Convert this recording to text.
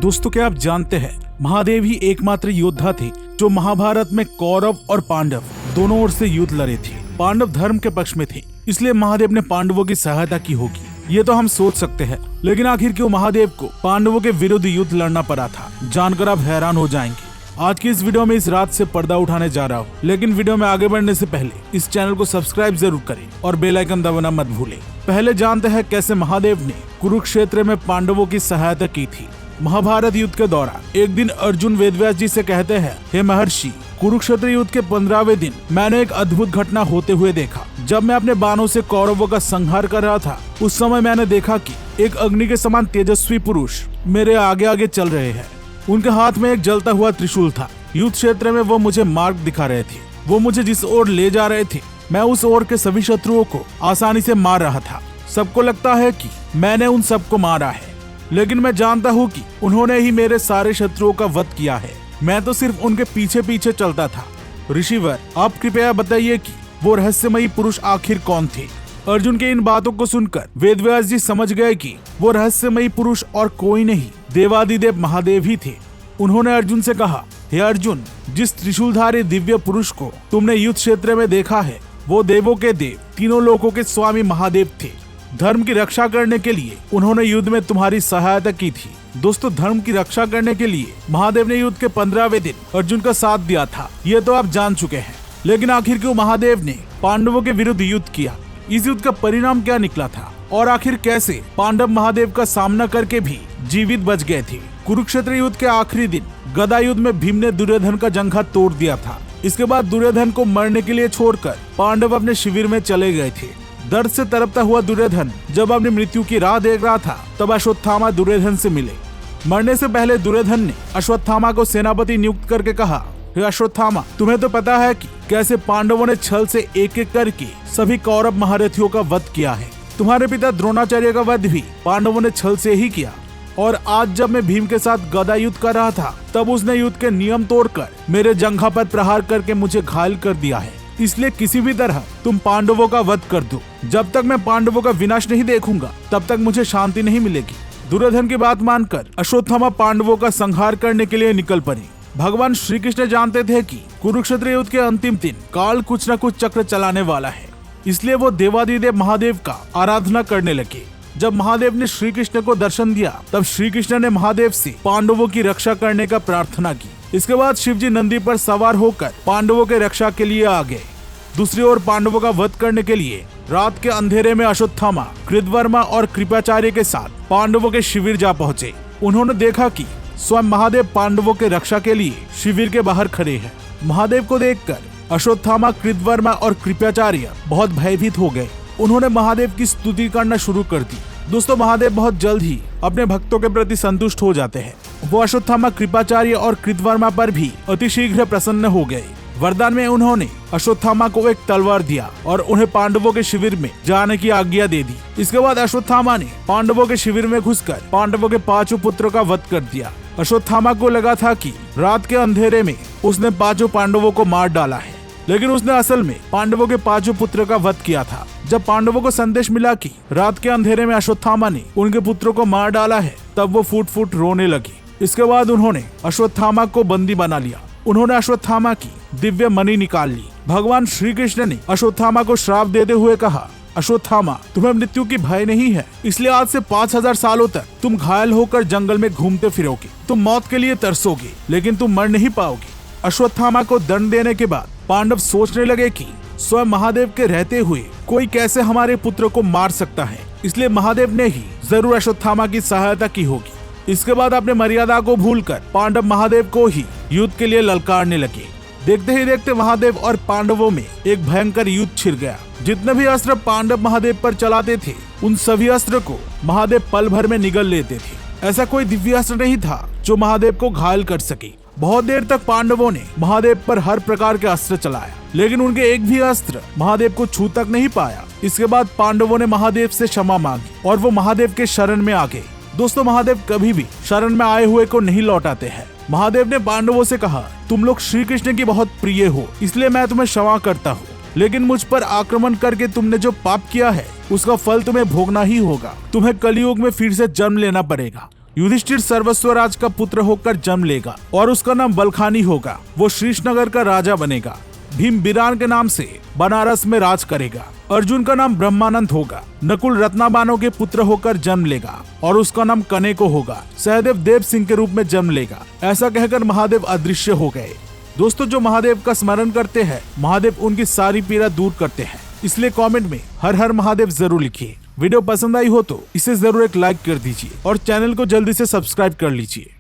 दोस्तों, क्या आप जानते हैं महादेव ही एकमात्र योद्धा थे जो महाभारत में कौरव और पांडव दोनों ओर से युद्ध लड़े थे। पांडव धर्म के पक्ष में थे, इसलिए महादेव ने पांडवों की सहायता की होगी। ये तो हम सोच सकते हैं, लेकिन आखिर क्यों महादेव को पांडवों के विरुद्ध युद्ध लड़ना पड़ा था, जानकर आप हैरान हो जाएंगे। आज की इस वीडियो में इस रात से पर्दा उठाने जा रहा हूँ, लेकिन वीडियो में आगे बढ़ने से पहले इस चैनल को सब्सक्राइब जरूर करें और बेल आइकन दबाना मत भूलें। पहले जानते हैं कैसे महादेव ने कुरुक्षेत्र में पांडवों की सहायता की थी। महाभारत युद्ध के दौरान एक दिन अर्जुन वेदव्यास जी से कहते हैं, हे महर्षि, कुरुक्षेत्र युद्ध के 15वें दिन मैंने एक अद्भुत घटना होते हुए देखा। जब मैं अपने बाणों से कौरवों का संहार कर रहा था, उस समय मैंने देखा कि एक अग्नि के समान तेजस्वी पुरुष मेरे आगे आगे चल रहे हैं। उनके हाथ में एक जलता हुआ त्रिशूल था। युद्ध क्षेत्र में वो मुझे मार्ग दिखा रहे थे। वो मुझे जिस ओर ले जा रहे थे, मैं उस ओर के सभी शत्रुओं को आसानी से मार रहा था। सबको लगता है कि मैंने उन सबको मारा है, लेकिन मैं जानता हूँ कि उन्होंने ही मेरे सारे शत्रुओं का वध किया है। मैं तो सिर्फ उनके पीछे पीछे चलता था। ऋषिवर, आप कृपया बताइए कि वो रहस्यमयी पुरुष आखिर कौन थे। अर्जुन के इन बातों को सुनकर वेदव्यास जी समझ गए कि वो रहस्यमयी पुरुष और कोई नहीं, देवादिदेव महादेव ही थे। उन्होंने अर्जुन से कहा, हे अर्जुन, जिस त्रिशूलधारी दिव्य पुरुष को तुमने युद्ध क्षेत्र में देखा है, वो देवों के देव, तीनों लोकों के स्वामी महादेव थे। धर्म की रक्षा करने के लिए उन्होंने युद्ध में तुम्हारी सहायता की थी। दोस्तों, धर्म की रक्षा करने के लिए महादेव ने युद्ध के 15वें दिन अर्जुन का साथ दिया था, ये तो आप जान चुके हैं। लेकिन आखिर क्यों महादेव ने पांडवों के विरुद्ध युद्ध किया? इस युद्ध का परिणाम क्या निकला था और आखिर कैसे पांडव महादेव का सामना करके भी जीवित बच गए थे? कुरुक्षेत्र युद्ध के आखिरी दिन गदा युद्ध में भीम ने दुर्योधन का जंघा तोड़ दिया था। इसके बाद दुर्योधन को मरने के लिए छोड़कर पांडव अपने शिविर में चले गए थे। दर्द से तड़पता हुआ दुर्योधन जब अपनी मृत्यु की राह देख रहा था, तब अश्वत्थामा दुर्योधन से मिले। मरने से पहले दुर्योधन ने अश्वत्थामा को सेनापति नियुक्त करके कहा, हे अश्वत्थामा, तुम्हें तो पता है कि कैसे पांडवों ने छल से एक एक करके सभी कौरव महारथियों का वध किया है। तुम्हारे पिता द्रोणाचार्य का वध भी पांडवों ने छल से ही किया। और आज जब मैं भीम के साथ गदा युद्ध कर रहा था, तब उसने युद्ध के नियम तोड़कर मेरे जंघा पर प्रहार करके मुझे घायल कर दिया है। इसलिए किसी भी तरह तुम पांडवों का वध कर दो। जब तक मैं पांडवों का विनाश नहीं देखूंगा, तब तक मुझे शांति नहीं मिलेगी। दुर्योधन की बात मानकर अश्वत्थामा पांडवों का संहार करने के लिए निकल पड़े। भगवान श्री कृष्ण जानते थे कि कुरुक्षेत्र युद्ध के अंतिम दिन काल कुछ न कुछ चक्र चलाने वाला है, इसलिए वो देवादिदेव महादेव का आराधना करने लगे। जब महादेव ने श्री कृष्ण को दर्शन दिया, तब श्री कृष्ण ने महादेव से पांडवों की रक्षा करने का प्रार्थना की। इसके बाद शिवजी नंदी पर सवार होकर पांडवों के रक्षा के लिए आ गए। दूसरी ओर पांडवों का वध करने के लिए रात के अंधेरे में अश्वत्थामा, कृतवर्मा और कृपाचार्य के साथ पांडवों के शिविर जा पहुंचे। उन्होंने देखा कि स्वयं महादेव पांडवों के रक्षा के लिए शिविर के बाहर खड़े हैं। महादेव को देखकर अश्वत्थामा, कृतवर्मा और कृपाचार्य बहुत भयभीत हो गए। उन्होंने महादेव की स्तुति करना शुरू कर दी। दोस्तों, महादेव बहुत जल्द ही अपने भक्तों के प्रति संतुष्ट हो जाते हैं। वो अश्वत्थामा, कृपाचार्य और कृतवर्मा पर भी अतिशीघ्र प्रसन्न हो गए। वरदान में उन्होंने अश्वत्थामा को एक तलवार दिया और उन्हें पांडवों के शिविर में जाने की आज्ञा दे दी। इसके बाद अश्वत्थामा ने पांडवों के शिविर में घुसकर पांडवों के 5 पुत्रों का वध कर दिया। अश्वत्थामा को लगा था कि रात के अंधेरे में उसने 5 पांडवों को मार डाला है, लेकिन उसने असल में पांडवों के 5 पुत्रों का वध किया था। जब पांडवों को संदेश मिला कि रात के अंधेरे में अश्वत्थामा ने उनके पुत्रों को मार डाला है, तब वो फूट फूट रोने लगे। इसके बाद उन्होंने अश्वत्थामा को बंदी बना लिया। उन्होंने अश्वत्थामा की दिव्य मणि निकाल ली। भगवान श्री कृष्ण ने अश्वत्थामा को श्राप देते हुए कहा, अश्वत्थामा, तुम्हें मृत्यु की भय नहीं है, इसलिए आज से 5000 सालों तक तुम घायल होकर जंगल में घूमते फिरोगे। तुम मौत के लिए तरसोगे, लेकिन तुम मर नहीं पाओगे। अश्वत्थामा को दंड देने के बाद पांडव सोचने लगे कि स्वयं महादेव के रहते हुए कोई कैसे हमारे पुत्र को मार सकता है, इसलिए महादेव ने ही जरूर अश्वत्थामा की सहायता की होगी। इसके बाद अपने मर्यादा को भूलकर पांडव महादेव को ही युद्ध के लिए ललकारने लगे। देखते ही देखते महादेव और पांडवों में एक भयंकर युद्ध छिड़ गया। जितने भी अस्त्र पांडव महादेव पर चलाते थे, उन सभी अस्त्र को महादेव पल भर में निगल लेते थे। ऐसा कोई दिव्य अस्त्र नहीं था जो महादेव को घायल कर सके। बहुत देर तक पांडवों ने महादेव पर हर प्रकार के अस्त्र चलाया, लेकिन उनके एक भी अस्त्र महादेव को छू तक नहीं पाया। इसके बाद पांडवों ने महादेव से क्षमा मांगी और वो महादेव के शरण में आ गए। दोस्तों, महादेव कभी भी शरण में आए हुए को नहीं लौटाते हैं। महादेव ने पांडवों से कहा, तुम लोग श्री कृष्ण की बहुत प्रिय हो, इसलिए मैं तुम्हें क्षमा करता हूँ, लेकिन मुझ पर आक्रमण करके तुमने जो पाप किया है, उसका फल तुम्हें भोगना ही होगा। तुम्हें कलयुग में फिर से जन्म लेना पड़ेगा। युधिष्ठिर सर्वस्व राज का पुत्र होकर जन्म लेगा और उसका नाम बलखानी होगा। वो शीशनगर का राजा बनेगा। भीम बिरान के नाम से बनारस में राज करेगा। अर्जुन का नाम ब्रह्मानंद होगा। नकुल रत्नाबानों के पुत्र होकर जन्म लेगा और उसका नाम कनेको होगा। सहदेव देव सिंह के रूप में जन्म लेगा। ऐसा कहकर महादेव अदृश्य हो गए। दोस्तों, जो महादेव का स्मरण करते हैं, महादेव उनकी सारी पीड़ा दूर करते हैं। इसलिए कमेंट में हर हर महादेव जरूर लिखिए। वीडियो पसंद आई हो तो इसे जरूर एक लाइक कर दीजिए और चैनल को जल्दी से सब्सक्राइब कर लीजिए।